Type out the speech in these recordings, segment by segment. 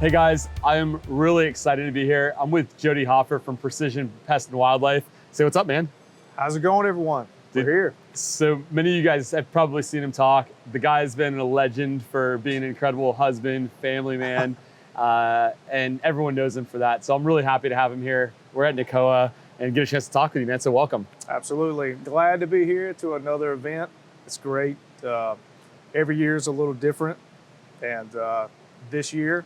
Hey guys, I am really excited to be here. I'm with Jody Hoffer from Precision Pest and Wildlife. Say what's up, man. How's it going, everyone? We're here. So many of you guys have probably seen him talk. The guy's been a legend for being an incredible husband, family man, and everyone knows him for that. So I'm really happy to have him here. We're at NACOA and get a chance to talk with you, man. So welcome. Absolutely. Glad to be here to another event. It's great. Every year is a little different. And this year,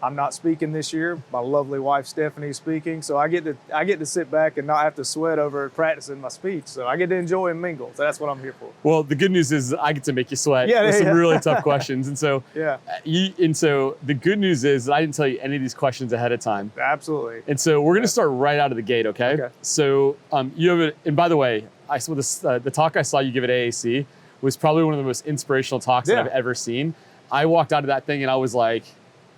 I'm not speaking this year. My lovely wife Stephanie is speaking, so I get to sit back and not have to sweat over practicing my speech. So I get to enjoy and mingle. So that's what I'm here for. Well, the good news is I get to make you sweat with some really tough questions, and so the good news is I didn't tell you any of these questions ahead of time. Absolutely. And so we're going to start right out of the gate, okay? Okay. So you have and by the way, I saw this the talk I saw you give at AAC was probably one of the most inspirational talks that I've ever seen. I walked out of that thing and I was like,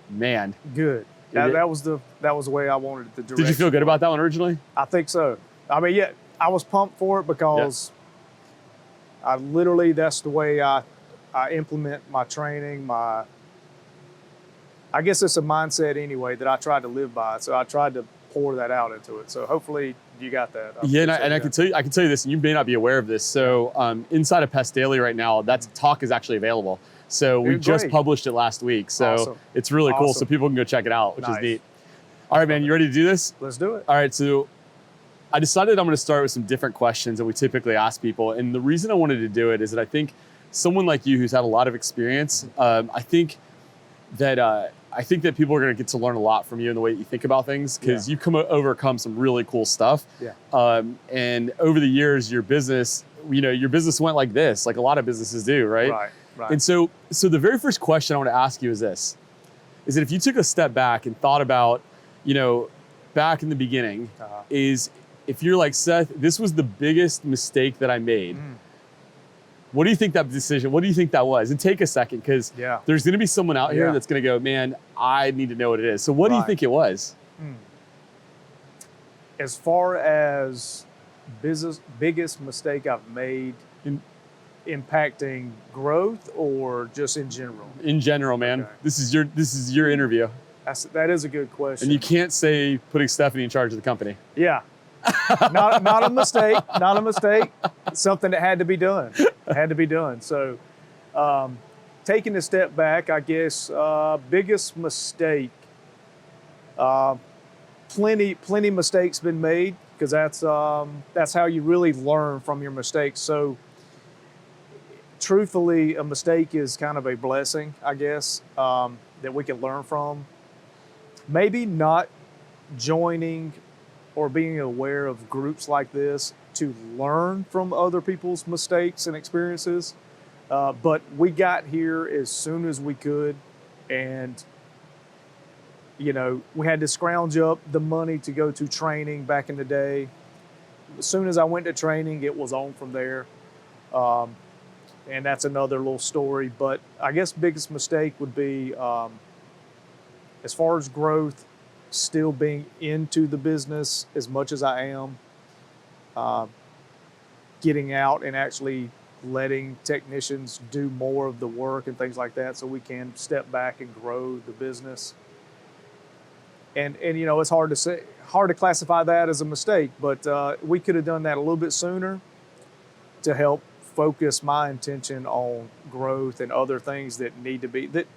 man, good. That was the way I wanted it to direct. Did you feel good about that one originally? I think so. I mean, yeah, I was pumped for it because I literally, that's the way I implement my training. I guess it's a mindset anyway that I tried to live by. So I tried to pour that out into it. So hopefully you got that. And I can tell you this, and you may not be aware of this. So inside of Pest Daily right now, that talk is actually available. So we just published it last week. So it's really cool. So people can go check it out, which is neat. All right, man, you ready to do this? Let's do it. All right, so I decided I'm going to start with some different questions that we typically ask people. And the reason I wanted to do it is that I think someone like you who's had a lot of experience, I think that people are going to get to learn a lot from you in the way that you think about things, because you overcome some really cool stuff. Yeah. And over the years, your business went like this, like a lot of businesses do, right? Right. Right. And so the very first question I want to ask you is this, is that if you took a step back and thought about, back in the beginning, is if you're like, Seth, this was the biggest mistake that I made. What do you think that was? And take a second, because there's going to be someone out here that's going to go, man, I need to know what it is. So what do you think it was? As far as biggest mistake I've made, impacting growth or just in general? In general, man. Okay. This is your interview. That is a good question. And you can't say putting Stephanie in charge of the company. Yeah. not a mistake. Not a mistake. Something that had to be done. So taking a step back, I guess, biggest mistake, plenty mistakes been made, because that's how you really learn from your mistakes. So truthfully, a mistake is kind of a blessing, I guess, that we can learn from. Maybe not joining or being aware of groups like this to learn from other people's mistakes and experiences. But we got here as soon as we could, and we had to scrounge up the money to go to training back in the day. As soon as I went to training, it was on from there. And that's another little story. But I guess biggest mistake would be, as far as growth, still being into the business as much as I am, getting out and actually letting technicians do more of the work and things like that, so we can step back and grow the business. And it's hard to classify that as a mistake, but we could have done that a little bit sooner to help focus my intention on growth and other things that need to be, that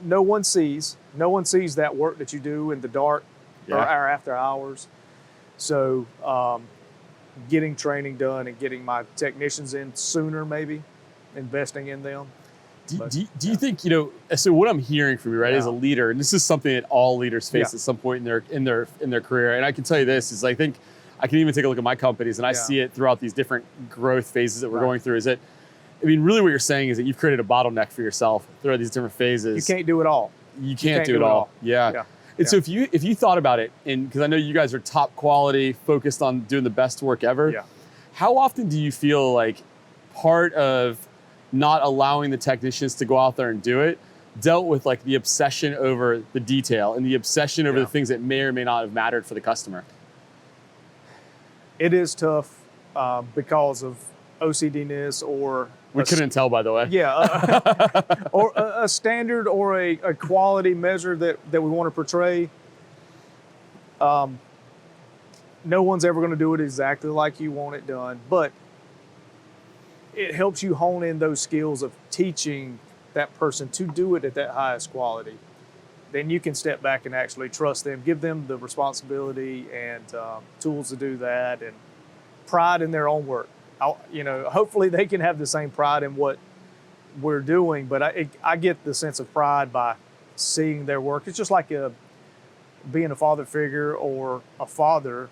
no one sees that work that you do in the dark or after hours. So getting training done and getting my technicians in sooner, maybe investing in them. Do you think, so what I'm hearing from you, right, as a leader, and this is something that all leaders face at some point in their career, and I can tell you this, is I think I can even take a look at my companies, and I see it throughout these different growth phases that we're going through, is that, really what you're saying is that you've created a bottleneck for yourself throughout these different phases. You can't do it all. You can't do it all. Yeah. And so if you thought about it, and because I know you guys are top quality, focused on doing the best work ever, how often do you feel like part of not allowing the technicians to go out there and do it dealt with like the obsession over the detail and the obsession over the things that may or may not have mattered for the customer? It is tough because of OCD-ness or We couldn't tell, by the way. or a standard or a quality measure that we want to portray. No one's ever going to do it exactly like you want it done, but it helps you hone in those skills of teaching that person to do it at that highest quality. Then you can step back and actually trust them, give them the responsibility and tools to do that, and pride in their own work. Hopefully they can have the same pride in what we're doing, but I get the sense of pride by seeing their work. It's just like being a father figure or a father.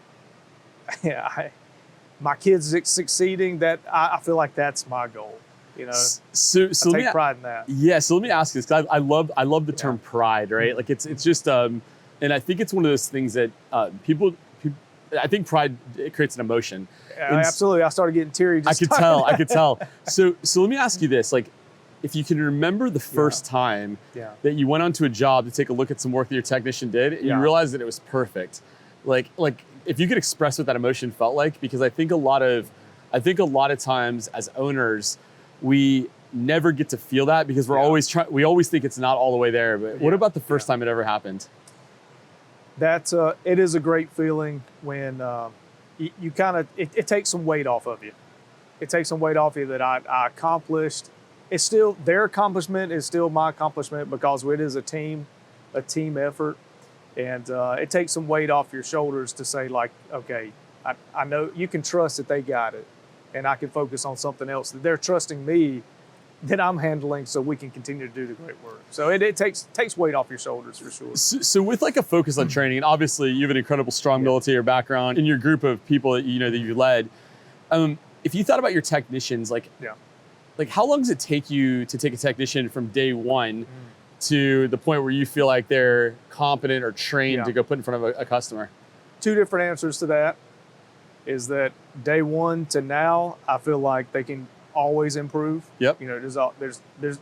My kids succeeding, that I feel like that's my goal. So I take pride in that. Yeah. So let me ask you this, because I love the term pride, right? Like it's just and I think it's one of those things that people I think pride, it creates an emotion. Absolutely. I started getting teary. I could tell. So let me ask you this, like, if you can remember the first time that you went onto a job to take a look at some work that your technician did, and you realized that it was perfect, like if you could express what that emotion felt like, because I think a lot of times as owners, we never get to feel that because we always think it's not all the way there. But what about the first time it ever happened? It is a great feeling when you kind of, it takes some weight off of you. It takes some weight off you that I accomplished. It's still, their accomplishment is still my accomplishment because it is a team effort. And it takes some weight off your shoulders to say, like, okay, I know you can trust that they got it, and I can focus on something else that they're trusting me that I'm handling, so we can continue to do the great work. So it takes weight off your shoulders for sure. So with like a focus on training, and obviously you have an incredible strong military background in your group of people that that you led. If you thought about your technicians, like how long does it take you to take a technician from day one to the point where you feel like they're competent or trained to go put in front of a customer? Two different answers to that is that day one to now, I feel like they can always improve. Yep. There's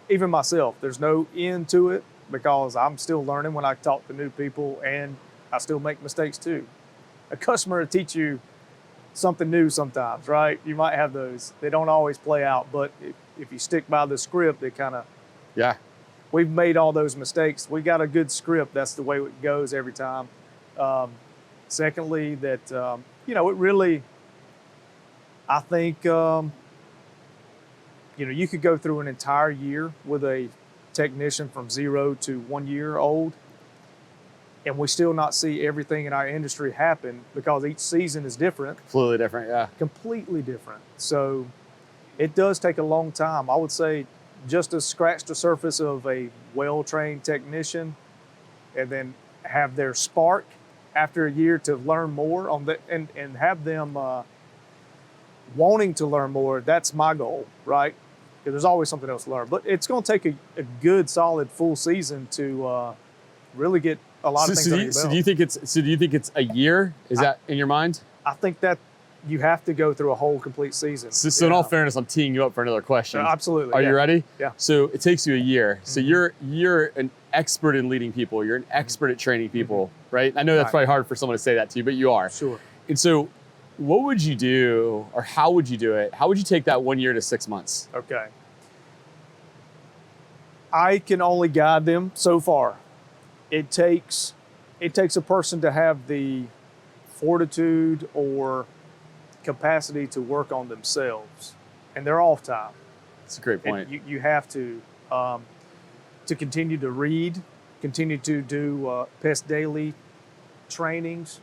even myself, there's no end to it because I'm still learning when I talk to new people, and I still make mistakes too. A customer will teach you something new sometimes, right? You might have those. They don't always play out, but if you stick by the script, they kind of, we've made all those mistakes. We got a good script. That's the way it goes every time. Secondly, that, it really, I think, you could go through an entire year with a technician from 0 to 1 year old, and we still not see everything in our industry happen because each season is different. Completely different, yeah. Completely different. So it does take a long time. I would say just to scratch the surface of a well-trained technician and then have their spark after a year to learn more on that and have them wanting to learn more. That's my goal, right? Because there's always something else to learn. But it's going to take a good, solid, full season to really get a lot of things under your belt. So do you think it's a year? Is that in your mind? I think that you have to go through a whole complete season. So in all fairness, I'm teeing you up for another question. Absolutely. Are you ready? Yeah. So it takes you a year. So you're an expert in leading people. You're an expert at training people, right? I know that's probably hard for someone to say that to you, but you are. Sure. And so what would you do, or how would you do it? How would you take that 1 year to 6 months? Okay. I can only guide them so far. It takes a person to have the fortitude or capacity to work on themselves and their off time. That's a great point. And you have to continue to read, continue to do Pest daily trainings.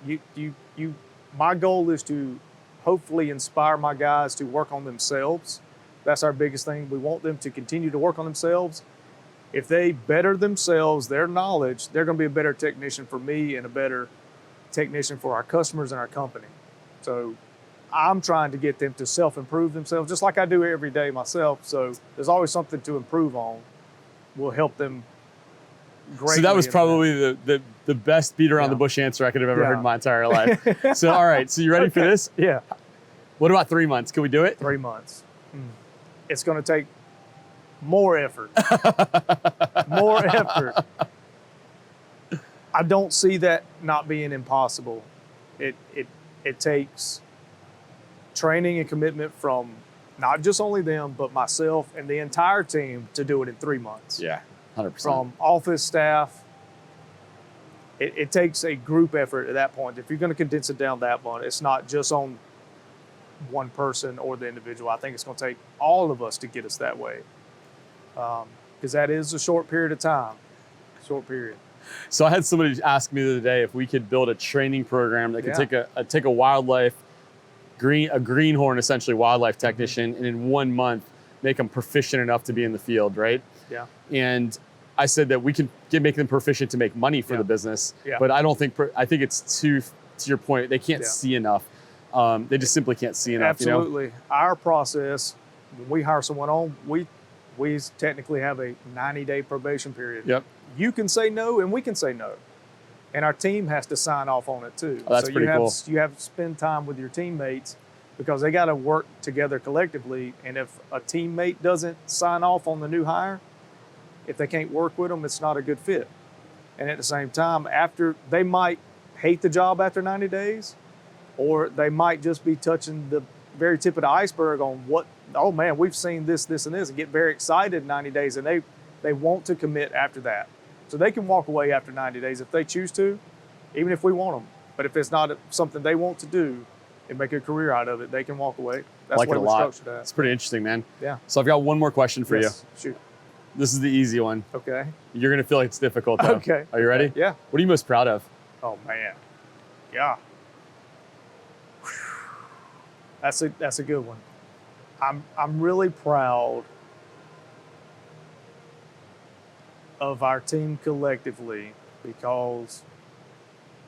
My goal is to hopefully inspire my guys to work on themselves. That's our biggest thing. We want them to continue to work on themselves. If they better themselves, their knowledge, they're going to be a better technician for me and a better technician for our customers and our company. So I'm trying to get them to self-improve themselves, just like I do every day myself. So there's always something to improve on. We'll help them greatly. So that was probably the best beat around the bush answer I could have ever heard in my entire life. So all right, so you ready for this? Yeah. What about 3 months? Can we do it? 3 months. It's going to take more effort. More effort. I don't see that not being impossible. It takes training and commitment from not just only them, but myself and the entire team to do it in 3 months. Yeah, 100%. From office staff, it takes a group effort at that point. If you're going to condense it down that much, it's not just on one person or the individual. I think it's going to take all of us to get us that way, because that is a short period of time. Short period. So I had somebody ask me the other day if we could build a training program that could take a wildlife, a greenhorn, essentially wildlife technician, and in 1 month make them proficient enough to be in the field, right? Yeah. And I said that we can make them proficient to make money for the business, but I don't think, I think it's to your point, they can't see enough. They just simply can't see enough. Absolutely. You know? Our process, when we hire someone on, we technically have a 90-day probation period. Yep. You can say no and we can say no. And our team has to sign off on it too. Oh, that's pretty cool. You have to spend time with your teammates because they got to work together collectively. And if a teammate doesn't sign off on the new hire, if they can't work with them, it's not a good fit. And at the same time, they might hate the job after 90 days, or they might just be touching the very tip of the iceberg on oh man, we've seen this, this, and this, and get very excited in 90 days, and they want to commit after that. So they can walk away after 90 days if they choose to, even if we want them. But if it's not something they want to do and make a career out of it, they can walk away. That's like what it a we're lot. structured at. It's pretty interesting, man. Yeah. So I've got one more question for you. Shoot. This is the easy one. Okay. You're going to feel like it's difficult, though. Okay. Are you ready? Yeah. What are you most proud of? Oh, man. Yeah. That's a good one. I'm really proud of our team collectively because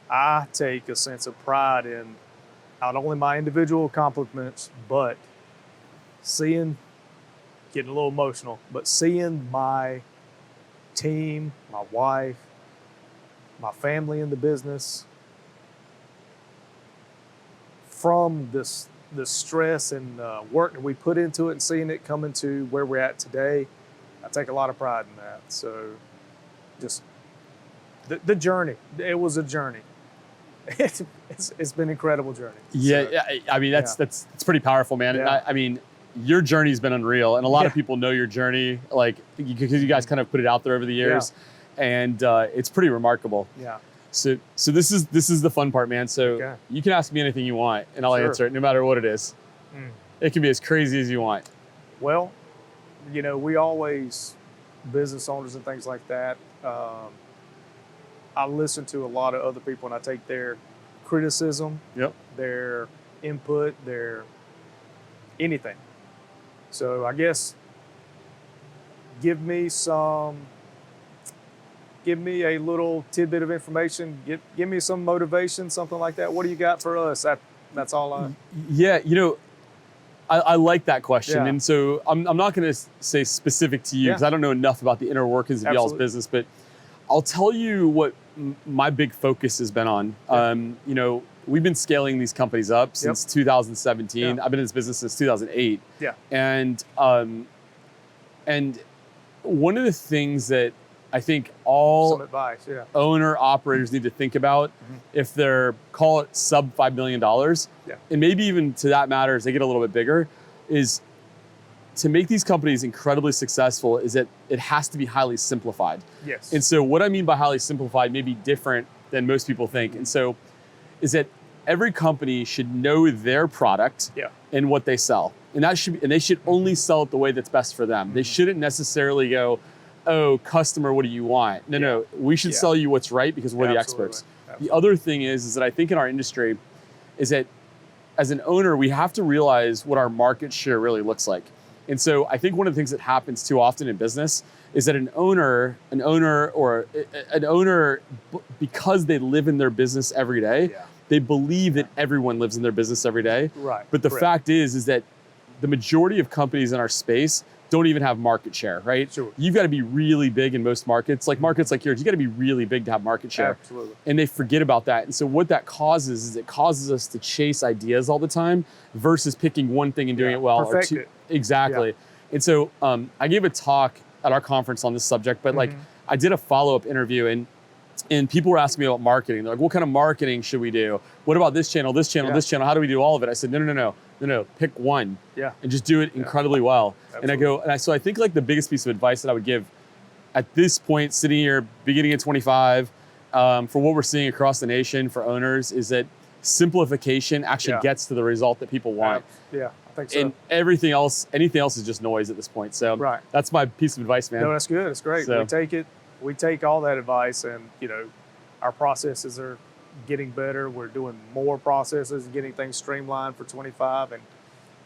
I take a sense of pride in not only my individual accomplishments, but getting a little emotional, but seeing my team, my wife, my family in the business from the stress and work that we put into it and seeing it come into where we're at today. I take a lot of pride in that. So just the journey, it was a journey. It's been an incredible journey. Yeah, So, I mean, that's pretty powerful, man. Yeah. I mean, your journey's been unreal, and a lot of people know your journey, like, because you guys kind of put it out there over the years, and it's pretty remarkable. Yeah. So this is the fun part, man. So you can ask me anything you want, and I'll answer it, no matter what it is. It can be as crazy as you want. Well, we always, business owners and things like that, I listen to a lot of other people and I take their criticism, their input, their anything. So I guess give me a little tidbit of information, give me some motivation, something like that. What do you got for us? That's all Yeah, I like that question. Yeah. And so I'm not going to say specific to you because I don't know enough about the inner workings of y'all's business, but I'll tell you what my big focus has been on. We've been scaling these companies up since 2017. I've been in this business since 2008. Yeah. And one of the things that I think all some advice, owner operators need to think about if they're, call it sub $5 million, and maybe even to that matter as they get a little bit bigger, is to make these companies incredibly successful is that it has to be highly simplified. Yes. And so what I mean by highly simplified may be different than most people think. And so is that every company should know their product and what they sell. And they should only sell it the way that's best for them. They shouldn't necessarily go, oh, customer, what do you want? No, we should sell you what's right because we're the experts. The other thing is that I think in our industry is that as an owner, we have to realize what our market share really looks like. And so I think one of the things that happens too often in business is that an owner, because they live in their business every day, they believe that everyone lives in their business every day. Right. But the fact is that the majority of companies in our space don't even have market share, right? Sure. You've got to be really big in most markets. Like markets like yours, you got to be really big to have market share. Absolutely. And they forget about that. And so what that causes is it causes us to chase ideas all the time versus picking one thing and doing it well. Perfect it. Exactly. Yeah. And so I gave a talk at our conference on this subject, but like I did a follow-up interview and And people were asking me about marketing. They're like, what kind of marketing should we do? What about this channel, this channel, this channel? How do we do all of it? I said, no. Pick one and just do it incredibly well. Absolutely. And so I think like the biggest piece of advice that I would give at this point, sitting here, beginning at 25, for what we're seeing across the nation for owners is that simplification actually gets to the result that people want. Yeah, I think so. And anything else is just noise at this point. So that's my piece of advice, man. No, that's good. It's great. So, we take all that advice, and our processes are getting better. We're doing more processes and getting things streamlined for 25, and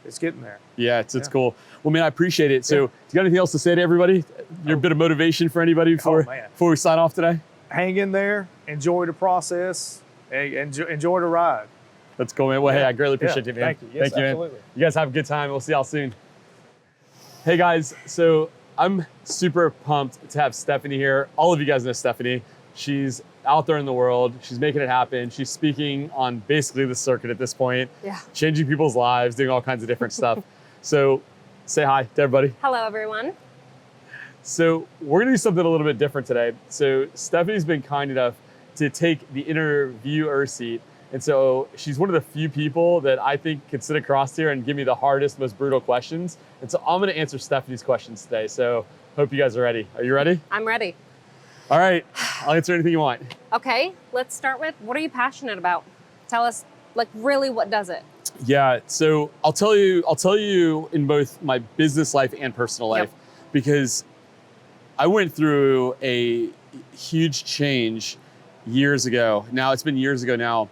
it's getting there. Yeah, it's cool. Well, man, I appreciate it. So, you got anything else to say to everybody? Your bit of motivation for anybody before we sign off today? Hang in there. Enjoy the process. Enjoy the ride. That's cool, man. Well, hey, I greatly appreciate you, man. Thank you. Yes, Thank you, absolutely. Man. You guys have a good time. We'll see y'all soon. Hey, guys. So I'm super pumped to have Stephanie here. All of you guys know Stephanie. She's out there in the world. She's making it happen. She's speaking on basically the circuit at this point. Yeah. Changing people's lives, doing all kinds of different stuff. So say hi to everybody. Hello, everyone. So we're gonna do something a little bit different today. So Stephanie's been kind enough to take the interviewer seat. And so she's one of the few people that I think can sit across here and give me the hardest, most brutal questions. And so I'm gonna answer Stephanie's questions today. So hope you guys are ready. Are you ready? I'm ready. All right, I'll answer anything you want. Okay, let's start with, what are you passionate about? Tell us, like, really, what does it? Yeah, so I'll tell you in both my business life and personal life, because I went through a huge change years ago. Now it's been years ago now.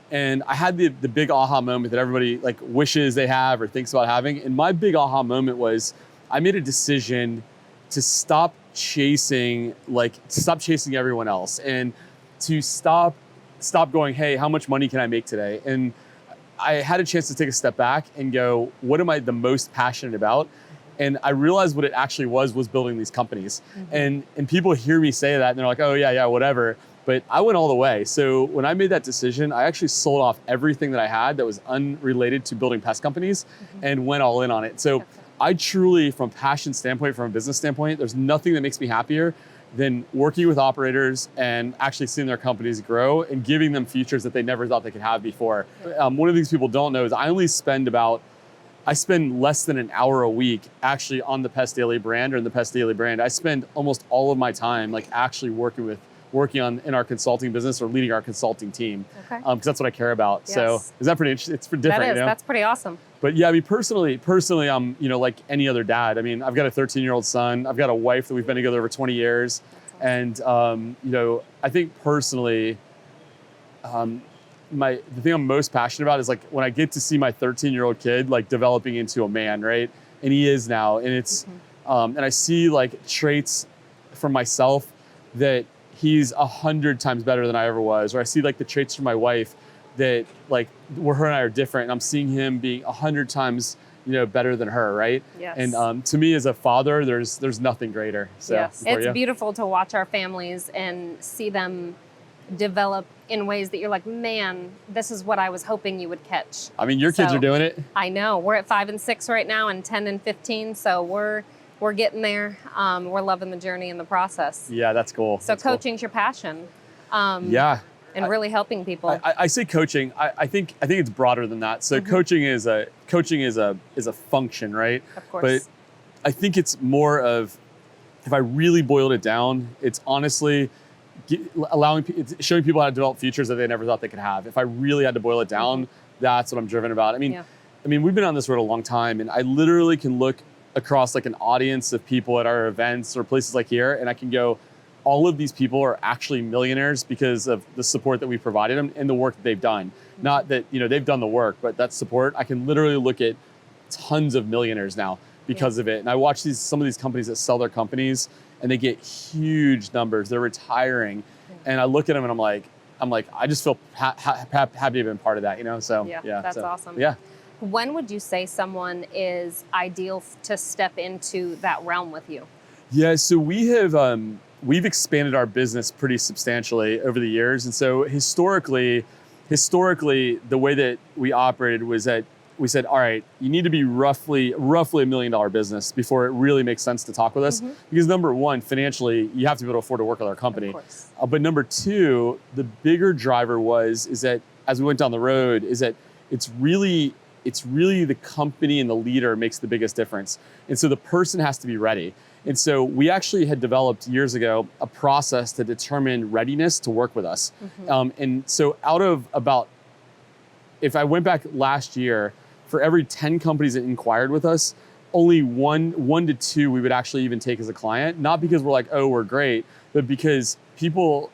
And I had the big aha moment that everybody like wishes they have or thinks about having. And my big aha moment was I made a decision to stop chasing everyone else and to stop going, hey, how much money can I make today? And I had a chance to take a step back and go, what am I the most passionate about? And I realized what it actually was building these companies. Mm-hmm. And people hear me say that and they're like, oh yeah, whatever. But I went all the way. So when I made that decision, I actually sold off everything that I had that was unrelated to building pest companies and went all in on it. So I truly, from a passion standpoint, from a business standpoint, there's nothing that makes me happier than working with operators and actually seeing their companies grow and giving them features that they never thought they could have before. One of the things people don't know is I spend less than an hour a week actually on the Pest Daily brand or in the Pest Daily brand. I spend almost all of my time like actually working on in our consulting business or leading our consulting team. Okay. Because that's what I care about. Yes. So is that pretty interesting? It's different. That is, that's pretty awesome. But yeah, I mean, personally, I'm, like any other dad. I mean, I've got a 13-year-old son. I've got a wife that we've been together over 20 years. And, I think personally, the thing I'm most passionate about is like when I get to see my 13-year-old kid, like developing into a man, right? And he is now, and it's, and I see like traits from myself that he's 100 times better than I ever was. Or I see like the traits from my wife that like where her and I are different. And I'm seeing him being 100 times, better than her, right? Yes. And to me as a father, there's nothing greater. So yes, it's beautiful to watch our families and see them develop in ways that you're like, man, this is what I was hoping you would catch. I mean, your kids are doing it. I know. We're at 5 and 6 right now, and 10 and 15. So we're getting there. We're loving the journey and the process. Yeah, that's cool. So coaching's your passion. And really helping people. I say coaching. I think it's broader than that. So coaching is a function, right? Of course. But I think it's more of, if I really boiled it down, it's honestly showing people how to develop features that they never thought they could have. If I really had to boil it down, that's what I'm driven about. I mean, we've been on this road a long time, and I literally can look across like an audience of people at our events or places like here, and I can go, all of these people are actually millionaires because of the support that we provided them and the work that they've done. Not that, they've done the work, but that support, I can literally look at tons of millionaires now because of it. And I watch some of these companies that sell their companies and they get huge numbers. They're retiring. And I look at them and I'm like, I just feel happy to have been part of that, So that's awesome. Yeah. When would you say someone is ideal to step into that realm with you? Yeah, so we've expanded our business pretty substantially over the years. And so historically, the way that we operated was that we said, all right, you need to be roughly $1 million business before it really makes sense to talk with us. Because number one, financially, you have to be able to afford to work with our company. Of course. But number two, the bigger driver is that as we went down the road, is that it's really the company and the leader makes the biggest difference. And so the person has to be ready. And so we actually had developed years ago a process to determine readiness to work with us. And so out of about, if I went back last year, for every 10 companies that inquired with us, only one to two we would actually even take as a client. Not because we're like, oh, we're great, but because people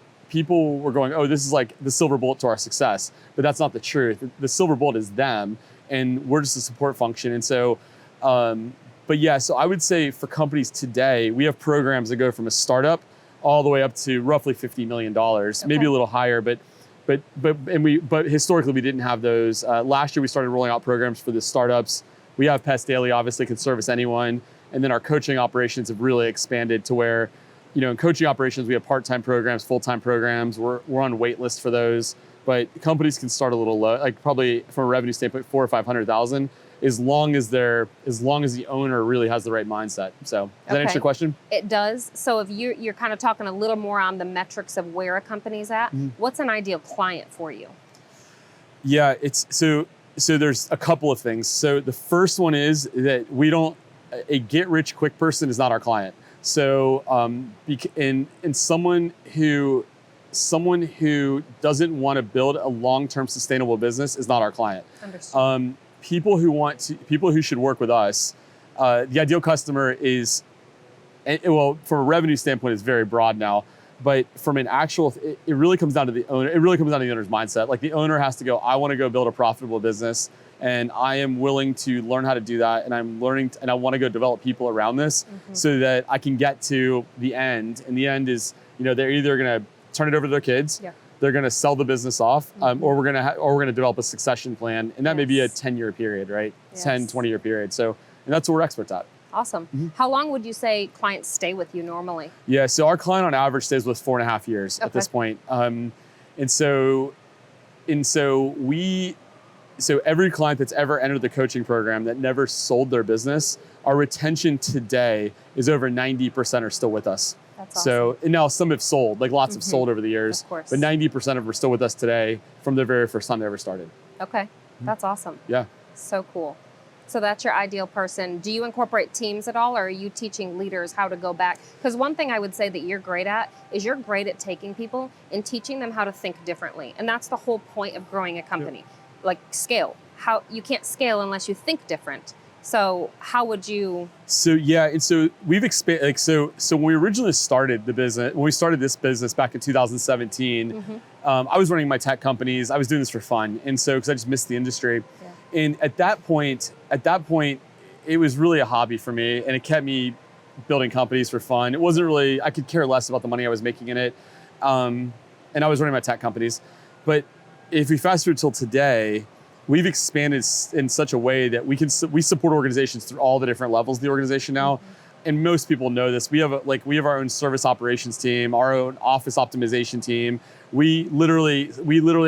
were going, oh, this is like the silver bullet to our success. But that's not the truth. The silver bullet is them, and we're just a support function. And so, but yeah, so I would say for companies today, we have programs that go from a startup all the way up to roughly $50 million, maybe a little higher, but historically we didn't have those. Last year we started rolling out programs for the startups. We have Pest Daily, obviously can service anyone. And then our coaching operations have really expanded to where, in coaching operations, we have part-time programs, full-time programs. We're on wait list for those, but companies can start a little low, like probably from a revenue standpoint, 400,000 or 500,000, as long as the owner really has the right mindset. So does that answer your question? It does. So if you're kind of talking a little more on the metrics of where a company's at, what's an ideal client for you? Yeah, so there's a couple of things. So the first one is that a get rich quick person is not our client. So and someone who doesn't want to build a long-term sustainable business is not our client. Understood. People who should work with us, the ideal customer is, well, from a revenue standpoint, it's very broad now. But from an actual, it really comes down to the owner. It really comes down to the owner's mindset. Like the owner has to go, I want to go build a profitable business, and I am willing to learn how to do that. And I'm learning, and I want to go develop people around this so that I can get to the end. And the end is, they're either going to turn it over to their kids. Yeah. They're going to sell the business off, or we're going to develop a succession plan, and that may be a 10-year period, right? 10, 20-year period. So, and that's what we're experts at. Awesome. How long would you say clients stay with you normally? Yeah, so our client on average stays with 4.5 years at this point. So every client that's ever entered the coaching program that never sold their business, our retention today is over 90% are still with us. That's awesome. So, and now some have sold, like lots have sold over the years, of course. But 90% of them are still with us today from the very first time they ever started. Okay, that's awesome. Yeah. So cool. So that's your ideal person. Do you incorporate teams at all, or are you teaching leaders how to go back? Because one thing I would say that you're great at is you're great at taking people and teaching them how to think differently. And that's the whole point of growing a company. Yep. Like scale. How you can't scale unless you think different. So how would you? So yeah, and so we've expanded. Like so when we originally started the business, when we started this business back in 2017, I was running my tech companies. I was doing this for fun, and so because I just missed the industry. Yeah. And at that point, it was really a hobby for me, and it kept me building companies for fun. It wasn't really, I could care less about the money I was making in it, and I was running my tech companies. But if we fast forward till today, we've expanded in such a way that we support organizations through all the different levels of the organization now. And most people know this. We have our own service operations team, our own office optimization team. We literally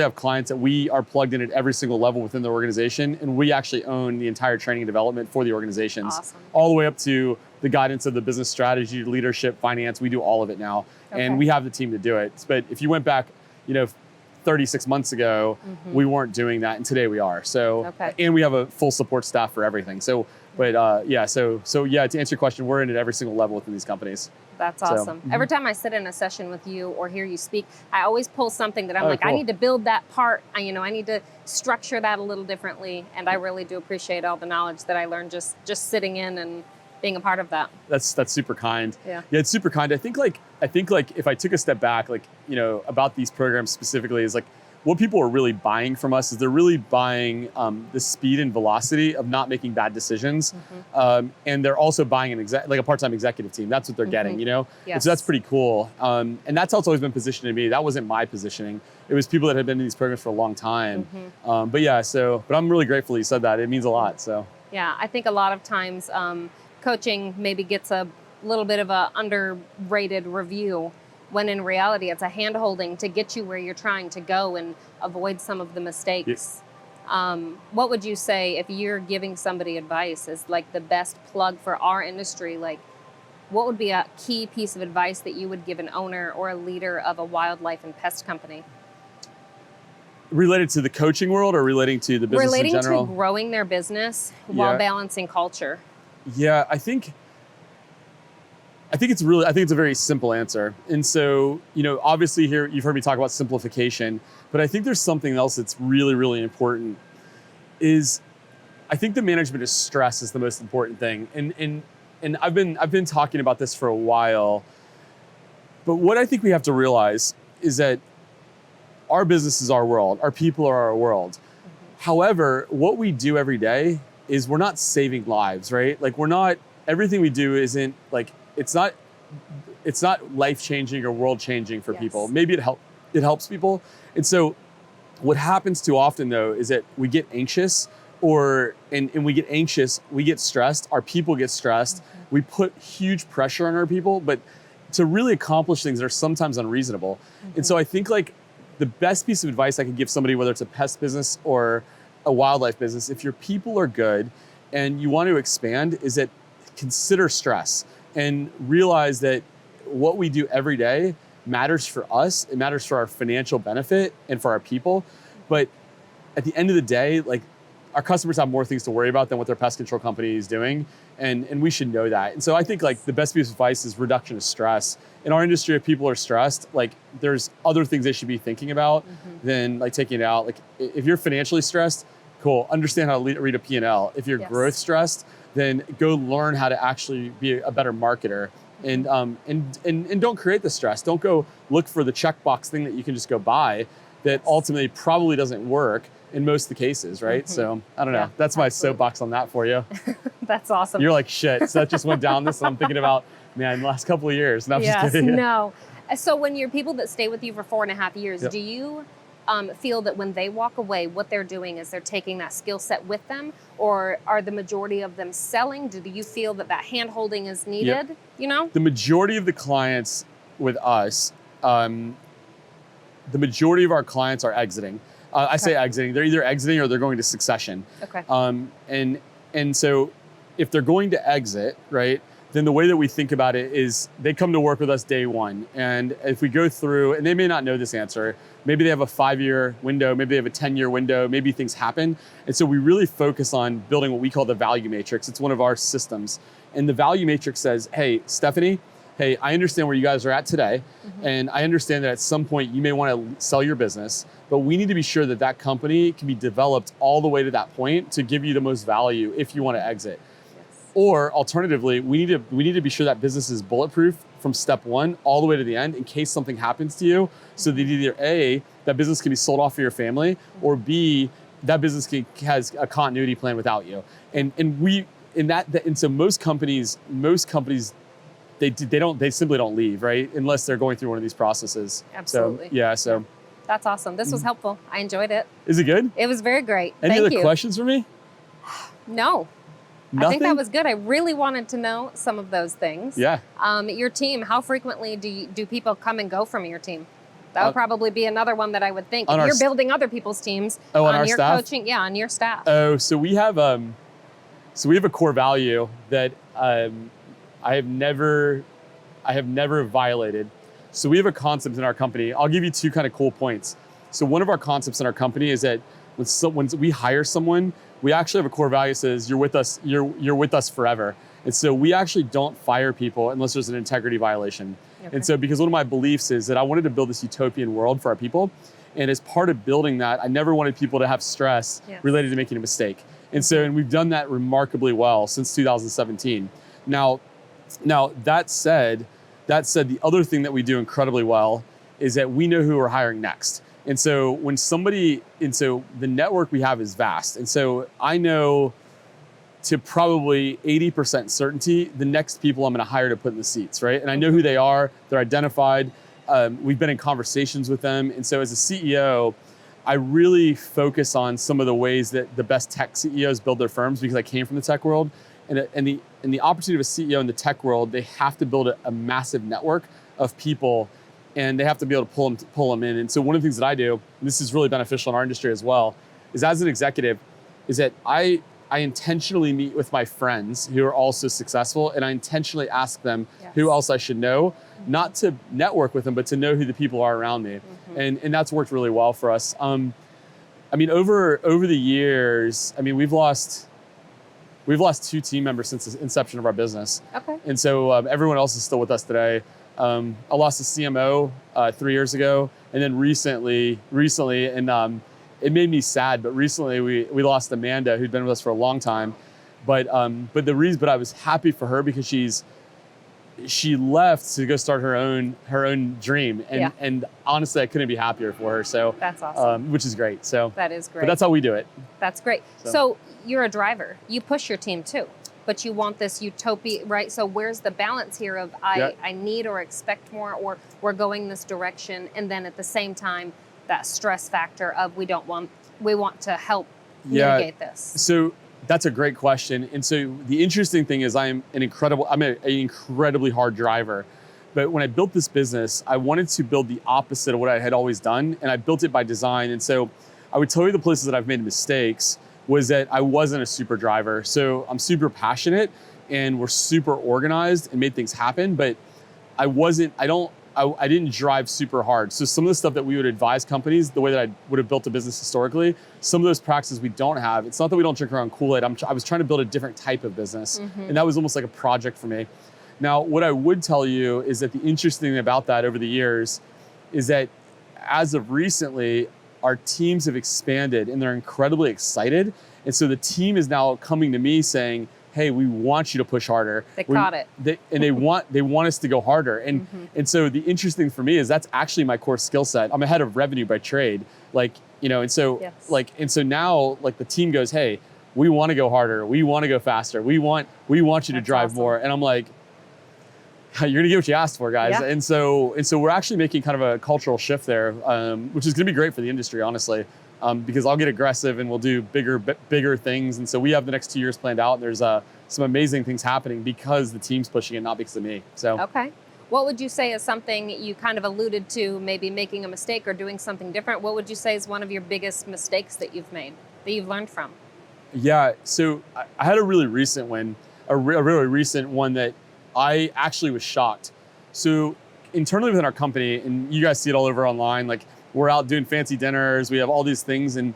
have clients that we are plugged in at every single level within the organization, and we actually own the entire training and development for the organizations. Awesome. All the way up to the guidance of the business strategy, leadership, finance. We do all of it now, and we have the team to do it. But if you went back, 36 months ago, we weren't doing that, and today we are. So, and we have a full support staff for everything. So, but to answer your question, we're in at every single level within these companies. That's awesome. So, every time I sit in a session with you or hear you speak, I always pull something that I'm cool. I need to build that part. I need to structure that a little differently. And I really do appreciate all the knowledge that I learned just sitting in and being a part of that. That's super kind. Yeah, it's super kind. I think if I took a step back, about these programs specifically, is what people are really buying from us is they're really buying the speed and velocity of not making bad decisions, and they're also buying a part-time executive team. That's what they're getting, Yes. And so that's pretty cool. And that's how it's always been positioned to me. That wasn't my positioning. It was people that had been in these programs for a long time. But I'm really grateful you said that. It means a lot. So yeah, I think a lot of times coaching maybe gets a little bit of a underrated review, when in reality it's a hand-holding to get you where you're trying to go and avoid some of the mistakes What would you say if you're giving somebody advice is like the best plug for our industry? Like, what would be a key piece of advice that you would give an owner or a leader of a wildlife and pest company? Related to the coaching world or relating to the business Relating in general? to growing their business while Yeah. balancing culture. Yeah, I think it's a very simple answer. And so, obviously here you've heard me talk about simplification, but I think there's something else that's really, really important is I think the management of stress is the most important thing. And I've been talking about this for a while, but what I think we have to realize is that our business is our world, our people are our world. Mm-hmm. However, what we do every day is we're not saving lives, right? Like everything we do isn't like, it's not life-changing or world-changing for people. Maybe it helps people. And so what happens too often though, is that we get anxious and we get anxious, we get stressed, our people get stressed. Mm-hmm. We put huge pressure on our people, but to really accomplish things that are sometimes unreasonable. Mm-hmm. And so I think like the best piece of advice I could give somebody, whether it's a pest business or a wildlife business, if your people are good and you want to expand, is that consider stress and realize that what we do every day matters for us. It matters for our financial benefit and for our people. But at the end of the day, like our customers have more things to worry about than what their pest control company is doing. And we should know that. And so I think like the best piece of advice is reduction of stress. In our industry, if people are stressed, like there's other things they should be thinking about than like taking it out. Like if you're financially stressed, cool, understand how to read a P&L. If you're growth stressed, then go learn how to actually be a better marketer. And don't create the stress. Don't go look for the checkbox thing that you can just go buy that ultimately probably doesn't work in most of the cases, right? So I don't know. That's my soapbox on that for you. That's awesome. You're like, shit, Seth just went down this and I'm thinking about, man, the last couple of years. No, I'm just kidding. No. So when you're people that stay with you for 4.5 years, do you feel that when they walk away, what they're doing is they're taking that skill set with them, or are the majority of them selling? Do you feel that hand-holding is needed, The majority of the clients with us, the majority of our clients are exiting. I say exiting, they're either exiting or they're going to Sesshin. Okay. And so if they're going to exit, right, then the way that we think about it is they come to work with us day one. And if we go through, and they may not know this answer, maybe they have a 5-year window, maybe they have a 10-year window, maybe things happen. And so we really focus on building what we call the value matrix. It's one of our systems. And the value matrix says, hey, Stephanie, hey, I understand where you guys are at today. And I understand that at some point you may want to sell your business, but we need to be sure that that company can be developed all the way to that point to give you the most value if you want to exit. Or alternatively, we need to be sure that business is bulletproof from step one all the way to the end in case something happens to you, so that either A, that business can be sold off for your family, or B, that business has a continuity plan without you. And so most companies they simply don't leave, right? Unless they're going through one of these processes. Absolutely. So that's awesome. This was helpful. I enjoyed it. Is it good? It was very great. Any Thank other you. questions for me? No. Nothing? I think that was good. I really wanted to know some of those things. Yeah. Your team, how frequently do people come and go from your team? That would probably be another one that I would think. If you're building other people's tems on our your staff? coaching, on your staff. Oh, so we have a core value that I have never violated. So we have a concept in our company. I'll give you two kind of cool points. So one of our concepts in our company is that when we hire someone, we actually have a core value that says you're with us forever. And so we actually don't fire people unless there's an integrity violation. Okay. And so because one of my beliefs is that I wanted to build this utopian world for our people. And as part of building that, I never wanted people to have stress related to making a mistake. And we've done that remarkably well since 2017. Now that said, the other thing that we do incredibly well is that we know who we're hiring next. And so the network we have is vast. And so I know to probably 80% certainty, the next people I'm gonna hire to put in the seats, right? And I know who they are, they're identified. We've been in conversations with them. And so as a CEO, I really focus on some of the ways that the best tech CEOs build their firms, because I came from the tech world. And the opportunity of a CEO in the tech world, they have to build a massive network of people, and they have to be able to pull them in. And so one of the things that I do, and this is really beneficial in our industry as well, is as an executive, is that I intentionally meet with my friends who are also successful, and I intentionally ask them who else I should know, not to network with them, but to know who the people are around me. And that's worked really well for us. I mean, over the years, I mean, we've lost 2 team members since the inception of our business. Okay. And so everyone else is still with us today. I lost a CMO 3 years ago, and then recently, and it made me sad, but recently we lost Amanda, who'd been with us for a long time. But I was happy for her because she left to go start her own dream, and honestly, I couldn't be happier for her. So that's awesome. which is great. So that is great. But that's how we do it. That's great. So you're a driver. You push your team too, but you want this utopia, right? So where's the balance here of I need or expect more, or we're going this direction, and then at the same time, that stress factor of we want to help mitigate this. So that's a great question. And so the interesting thing is I'm an incredibly hard driver. But when I built this business, I wanted to build the opposite of what I had always done. And I built it by design. And so I would tell you the places that I've made mistakes was that I wasn't a super driver. So I'm super passionate and we're super organized and made things happen. But I didn't drive super hard. So some of the stuff that we would advise companies, the way that I would have built a business historically, some of those practices we don't have. It's not that we don't drink our own Kool-Aid. I was trying to build a different type of business. And that was almost like a project for me. Now, what I would tell you is that the interesting thing about that over the years is that as of recently, our teams have expanded and they're incredibly excited. And so the team is now coming to me saying, hey, we want you to push harder. They caught it. They want us to go harder. And so the interesting for me is that's actually my core skill set. I'm a head of revenue by trade. And so now the team goes, hey, we want to go harder. We want to go faster. We want you to drive more. And I'm like, you're gonna get what you asked for, guys. Yeah. And so we're actually making kind of a cultural shift there, which is gonna be great for the industry, honestly. Because I'll get aggressive and we'll do bigger things. And so we have the next 2 years planned out. And there's some amazing things happening because the team's pushing it, not because of me. So okay. What would you say is something you kind of alluded to, maybe making a mistake or doing something different? What would you say is one of your biggest mistakes that you've made, that you've learned from? Yeah, so I had a really recent one, a really recent one that I actually was shocked. So internally within our company, and you guys see it all over online, we're out doing fancy dinners, we have all these things, and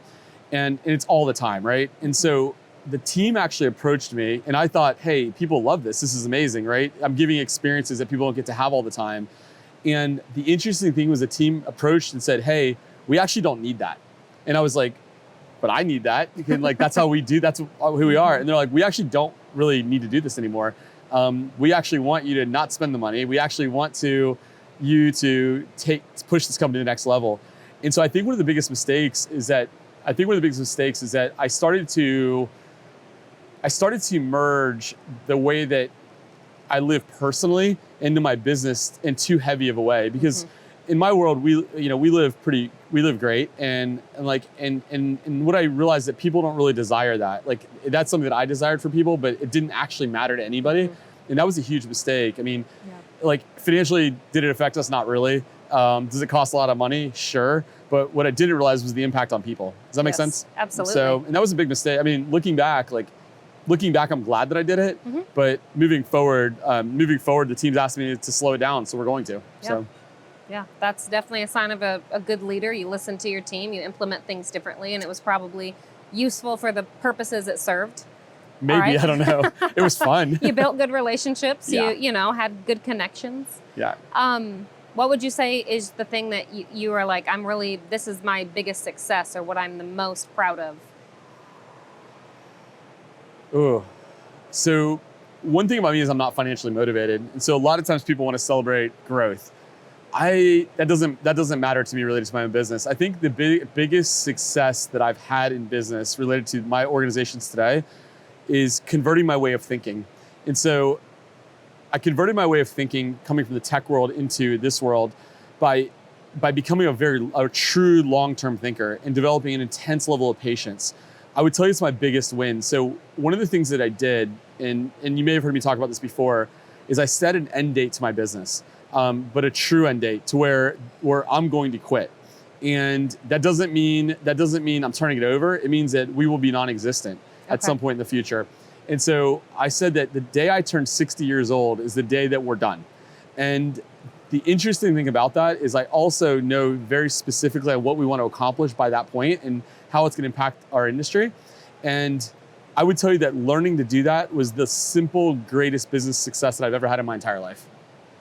it's all the time, right? And so the team actually approached me, and I thought, hey, people love this. This is amazing, right? I'm giving experiences that people don't get to have all the time. And the interesting thing was the team approached and said, hey, we actually don't need that. And I was like, but I need that. That's how we do, that's who we are. And they're like, we actually don't really need to do this anymore. We actually want you to not spend the money. We actually want you to push this company to the next level. And so I think one of the biggest mistakes is that I started to merge the way that I live personally into my business in too heavy of a way, because in my world we live great, and what I realized that people don't really desire that. That's something that I desired for people, but it didn't actually matter to anybody. And that was a huge mistake. I mean, financially, did it affect us? Not really. Does it cost a lot of money? Sure. But what I didn't realize was the impact on people. Does that make sense? Absolutely. So, and that was a big mistake. I mean, looking back, I'm glad that I did it. But moving forward, the team's asked me to slow it down, so we're going to. Yeah. So. Yeah, that's definitely a sign of a good leader. You listen to your team, you implement things differently, and it was probably useful for the purposes it served. Maybe, right? I don't know. It was fun. You built good relationships. Yeah. You had good connections. Yeah. What would you say is the thing that you are like, this is my biggest success, or what I'm the most proud of? Oh, so one thing about me is I'm not financially motivated. And so a lot of times people want to celebrate growth. That doesn't matter to me related to my own business. I think the biggest success that I've had in business related to my organizations today is converting my way of thinking. And so I converted my way of thinking coming from the tech world into this world by becoming a true long-term thinker and developing an intense level of patience. I would tell you it's my biggest win. So one of the things that I did, and you may have heard me talk about this before, is I set an end date to my business, but a true end date to where I'm going to quit. And that doesn't mean I'm turning it over. It means that we will be non-existent at some point in the future. And so I said that the day I turn 60 years old is the day that we're done. And the interesting thing about that is I also know very specifically what we want to accomplish by that point and how it's going to impact our industry. And I would tell you that learning to do that was the simple, greatest business success that I've ever had in my entire life.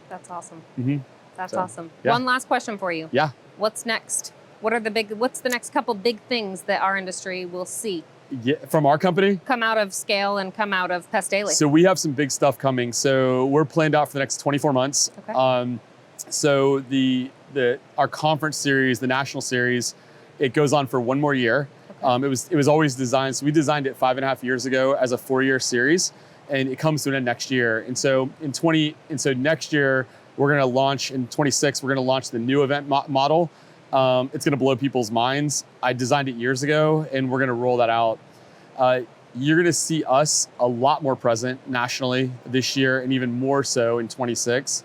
That's awesome. Mm-hmm. That's So, awesome. yeah. One last question for you. Yeah. What's next? What's the next couple big things that our industry will see Yeah. From our company? come out of Scale and come out of Pest Daily? So we have some big stuff coming. So we're planned out for the next 24 months. Okay. So our conference series, the national series, it goes on for one more year. Okay. It was always designed. So we designed it 5.5 years ago as a 4-year series, and it comes to an end next year. And so next year we're going to launch in 26. We're going to launch the new event model. It's going to blow people's minds. I designed it years ago, and we're going to roll that out. You're going to see us a lot more present nationally this year, and even more so in 26.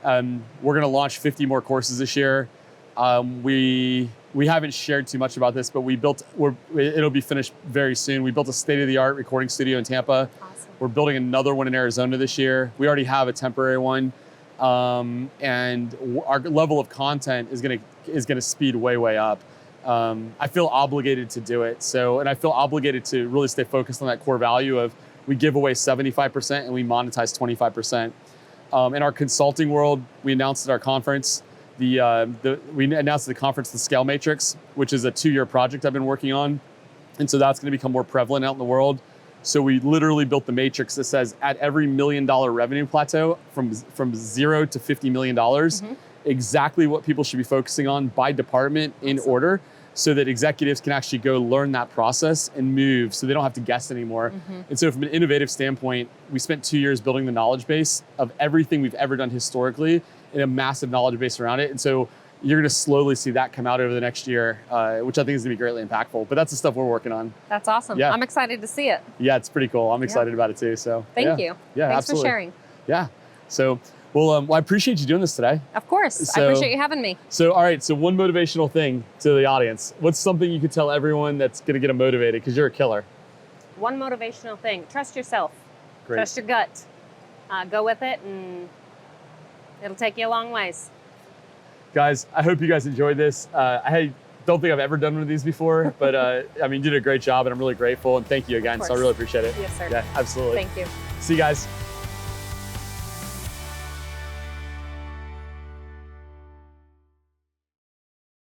We're going to launch 50 more courses this year. We haven't shared too much about this, but it'll be finished very soon. We built a state-of-the-art recording studio in Tampa. Awesome. We're building another one in Arizona this year. We already have a temporary one. And our level of content is gonna speed way up. I feel obligated to do it. And I feel obligated to really stay focused on that core value of we give away 75% and we monetize 25%. In our consulting world, we announced at our conference, we announced at the conference the Scale Matrix, which is a 2-year project I've been working on. And so that's gonna become more prevalent out in the world. So we literally built the matrix that says at every $1 million revenue plateau from 0 to $50 million, exactly what people should be focusing on by department in order, so that executives can actually go learn that process and move so they don't have to guess anymore. And so from an innovative standpoint, we spent 2 years building the knowledge base of everything we've ever done historically in a massive knowledge base around it. And so you're going to slowly see that come out over the next year, which I think is going to be greatly impactable. But that's the stuff we're working on. That's awesome. Yeah. I'm excited to see it. Yeah, it's pretty cool. I'm excited about it too. So Thank you. Yeah, Thanks absolutely. for sharing. Yeah. So, well, I appreciate you doing this today. Of course. I So- appreciate you having me. So, all right. So, one motivational thing to the audience. What's something you could tell everyone that's going to get them motivated? Because you're a killer. One motivational thing. Trust yourself. Great. Trust your gut. Go with it, and it'll take you a long ways. Guys, I hope you guys enjoyed this. I don't think I've ever done one of these before, but I mean, you did a great job, and I'm really grateful. And thank you again. So I really appreciate it. Yes, sir. Yeah, absolutely. Thank you. See you guys.